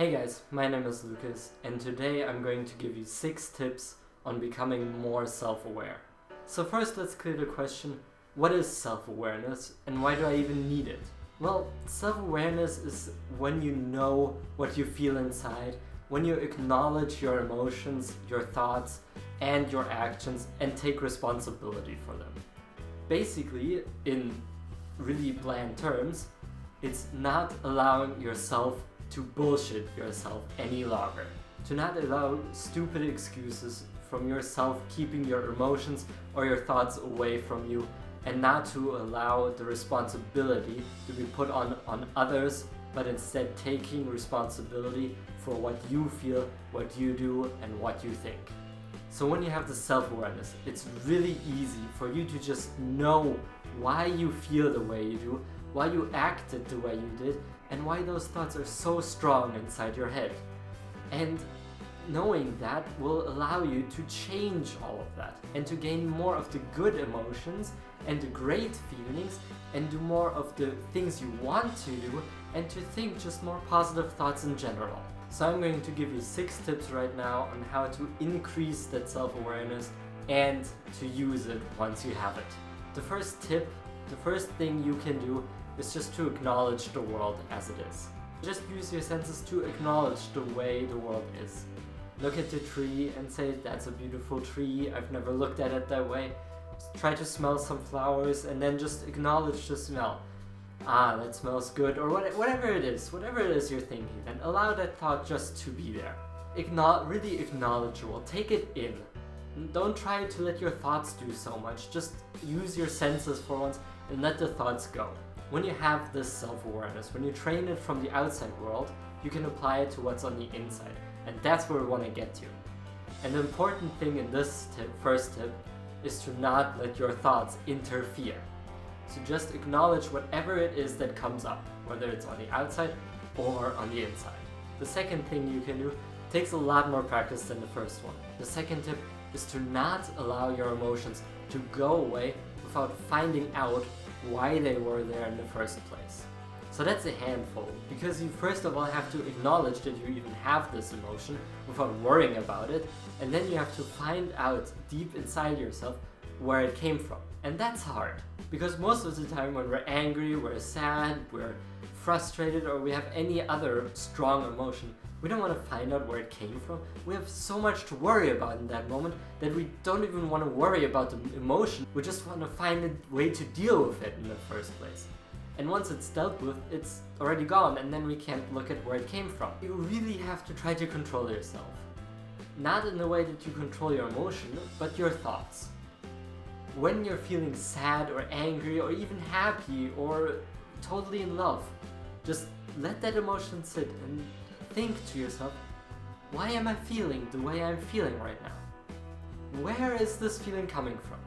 Hey guys, my name is Lucas and today I'm going to give you 6 tips on becoming more self-aware. So first let's clear the question, what is self-awareness and why do I even need it? Well, self-awareness is when you know what you feel inside, when you acknowledge your emotions, your thoughts and your actions and take responsibility for them. Basically, in really bland terms, it's not allowing yourself to bullshit yourself any longer. To not allow stupid excuses from yourself keeping your emotions or your thoughts away from you, and not to allow the responsibility to be put on others, but instead taking responsibility for what you feel, what you do, and what you think. So when you have the self-awareness, it's really easy for you to just know why you feel the way you do, why you acted the way you did, and why those thoughts are so strong inside your head. And knowing that will allow you to change all of that and to gain more of the good emotions and the great feelings and do more of the things you want to do and to think just more positive thoughts in general. So I'm going to give you 6 tips right now on how to increase that self-awareness and to use it once you have it. The first tip, the first thing you can do is just to acknowledge the world as it is. Just use your senses to acknowledge the way the world is. Look at the tree and say, that's a beautiful tree, I've never looked at it that way. Try to smell some flowers and then just acknowledge the smell. Ah, that smells good, or whatever it is you're thinking, and allow that thought just to be there. Really acknowledgeable, take it in. Don't try to let your thoughts do so much, just use your senses for once and let the thoughts go. When you have this self-awareness, when you train it from the outside world, you can apply it to what's on the inside. And that's where we want to get to. And the important thing in this first tip, is to not let your thoughts interfere. So just acknowledge whatever it is that comes up, whether it's on the outside or on the inside. The second thing you can do takes a lot more practice than the first one. The second tip is to not allow your emotions to go away without finding out why they were there in the first place. So that's a handful, because you first of all have to acknowledge that you even have this emotion without worrying about it, and then you have to find out deep inside yourself where it came from. And that's hard, because most of the time when we're angry, we're sad, we're frustrated, or we have any other strong emotion, we don't want to find out where it came from. We have so much to worry about in that moment that we don't even want to worry about the emotion. We just want to find a way to deal with it in the first place. And once it's dealt with, it's already gone, and then we can't look at where it came from. You really have to try to control yourself. Not in the way that you control your emotion, but your thoughts. When you're feeling sad or angry or even happy or totally in love, just let that emotion sit and think to yourself, why am I feeling the way I'm feeling right now? Where is this feeling coming from?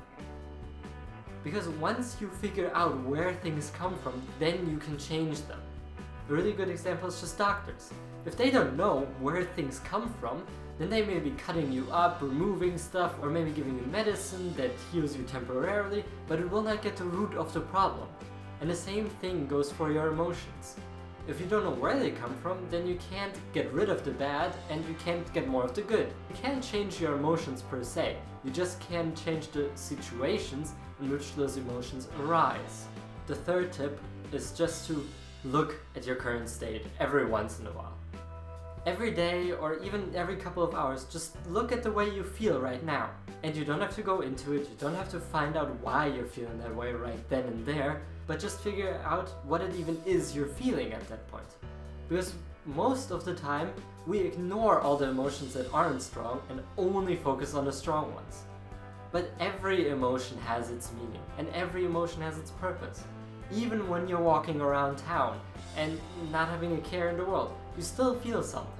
Because once you figure out where things come from, then you can change them. A really good example is just doctors. If they don't know where things come from, then they may be cutting you up, removing stuff, or maybe giving you medicine that heals you temporarily, but it will not get to the root of the problem. And the same thing goes for your emotions. If you don't know where they come from, then you can't get rid of the bad and you can't get more of the good. You can't change your emotions per se, you just can change the situations in which those emotions arise. The third tip is just to look at your current state every once in a while. Every day or even every couple of hours, just look at the way you feel right now. And you don't have to go into it, you don't have to find out why you're feeling that way right then and there, but just figure out what it even is you're feeling at that point. Because most of the time, we ignore all the emotions that aren't strong and only focus on the strong ones. But every emotion has its meaning, and every emotion has its purpose. Even when you're walking around town and not having a care in the world, you still feel something.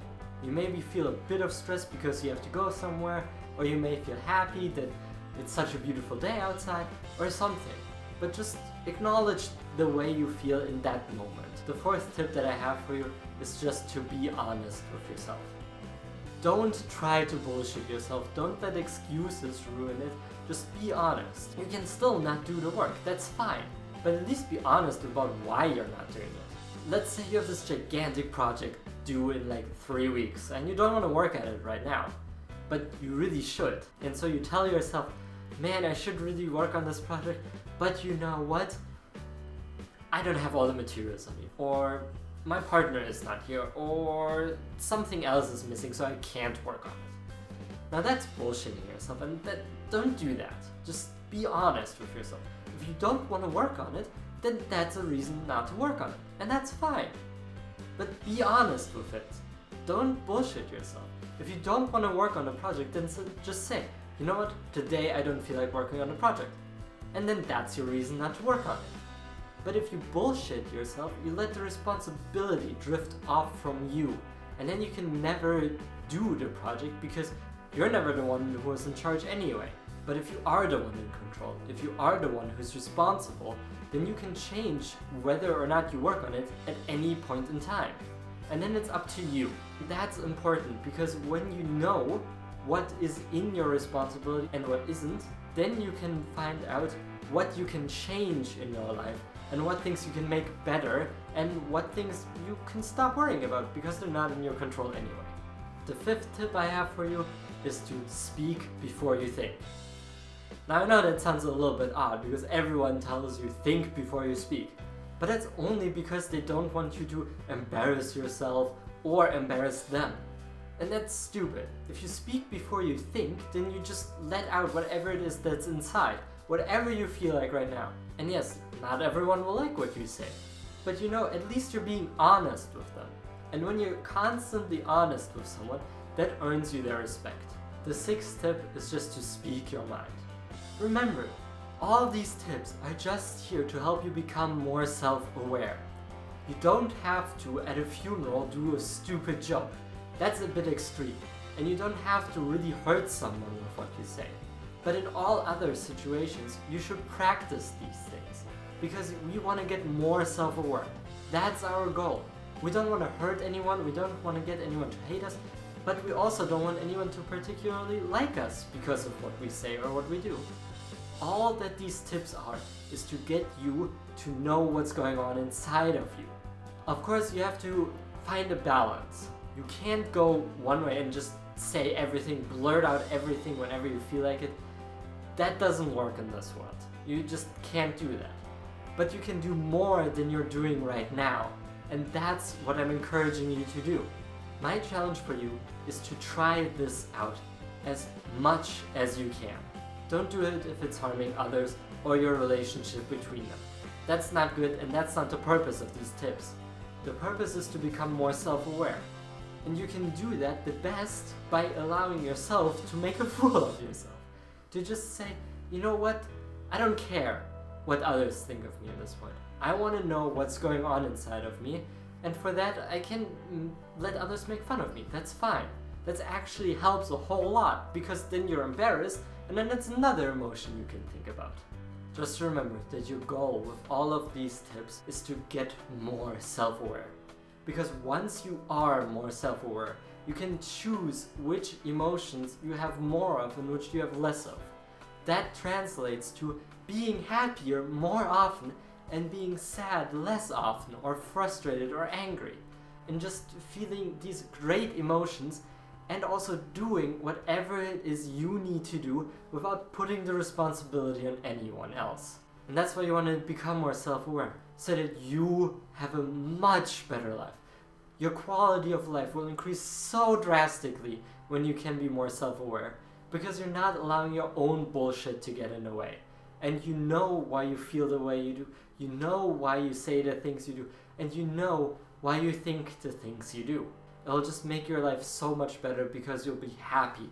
You maybe feel a bit of stress because you have to go somewhere, or you may feel happy that it's such a beautiful day outside, or something. But just acknowledge the way you feel in that moment. The fourth tip that I have for you is just to be honest with yourself. Don't try to bullshit yourself, don't let excuses ruin it, just be honest. You can still not do the work, that's fine, but at least be honest about why you're not doing it. let's say you have this gigantic project due in like 3 weeks and you don't want to work at it right now, but you really should. And so you tell yourself, man, I should really work on this project, but you know what? I don't have all the materials on me, or my partner is not here, or something else is missing, so I can't work on it. Now that's bullshitting yourself, and don't do that. Just be honest with yourself. If you don't want to work on it, then that's a reason not to work on it, and that's fine. But be honest with it. Don't bullshit yourself. If you don't want to work on a project, then just say, you know what, today I don't feel like working on a project. And then that's your reason not to work on it. But if you bullshit yourself, you let the responsibility drift off from you. And then you can never do the project because you're never the one who is in charge anyway. But if you are the one in control, if you are the one who's responsible, then you can change whether or not you work on it at any point in time. And then it's up to you. That's important because when you know what is in your responsibility and what isn't, then you can find out what you can change in your life and what things you can make better and what things you can stop worrying about because they're not in your control anyway. The 5th tip I have for you is to speak before you think. Now I know that sounds a little bit odd because everyone tells you think before you speak, but that's only because they don't want you to embarrass yourself or embarrass them. And that's stupid. If you speak before you think, then you just let out whatever it is that's inside, whatever you feel like right now. And yes, not everyone will like what you say, but you know, at least you're being honest with them. And when you're constantly honest with someone, that earns you their respect. The 6th tip is just to speak your mind. Remember, all these tips are just here to help you become more self-aware. You don't have to, at a funeral, do a stupid joke. That's a bit extreme. And you don't have to really hurt someone with what you say. But in all other situations, you should practice these things. Because we want to get more self-aware. That's our goal. We don't want to hurt anyone, we don't want to get anyone to hate us, but we also don't want anyone to particularly like us because of what we say or what we do. All that these tips are is to get you to know what's going on inside of you. Of course, you have to find a balance. You can't go one way and just say everything, blurt out everything whenever you feel like it. That doesn't work in this world. You just can't do that. But you can do more than you're doing right now. And that's what I'm encouraging you to do. My challenge for you is to try this out as much as you can. Don't do it if it's harming others or your relationship between them. That's not good, and that's not the purpose of these tips. The purpose is to become more self-aware. And you can do that the best by allowing yourself to make a fool of yourself. To just say, you know what? I don't care what others think of me at this point. I want to know what's going on inside of me, and for that I can let others make fun of me. That's fine. That actually helps a whole lot, because then you're embarrassed, and then that's another emotion you can think about. Just remember that your goal with all of these tips is to get more self-aware. Because once you are more self-aware, you can choose which emotions you have more of and which you have less of. That translates to being happier more often and being sad less often, or frustrated or angry, and just feeling these great emotions and also doing whatever it is you need to do without putting the responsibility on anyone else. And that's why you want to become more self-aware, so that you have a much better life. Your quality of life will increase so drastically when you can be more self-aware, because you're not allowing your own bullshit to get in the way. And you know why you feel the way you do, you know why you say the things you do, and you know why you think the things you do. It'll just make your life so much better because you'll be happy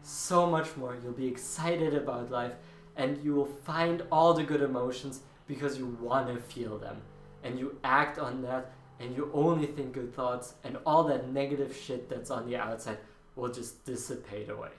so much more. You'll be excited about life, and you will find all the good emotions because you want to feel them. And you act on that, and you only think good thoughts, and all that negative shit that's on the outside will just dissipate away.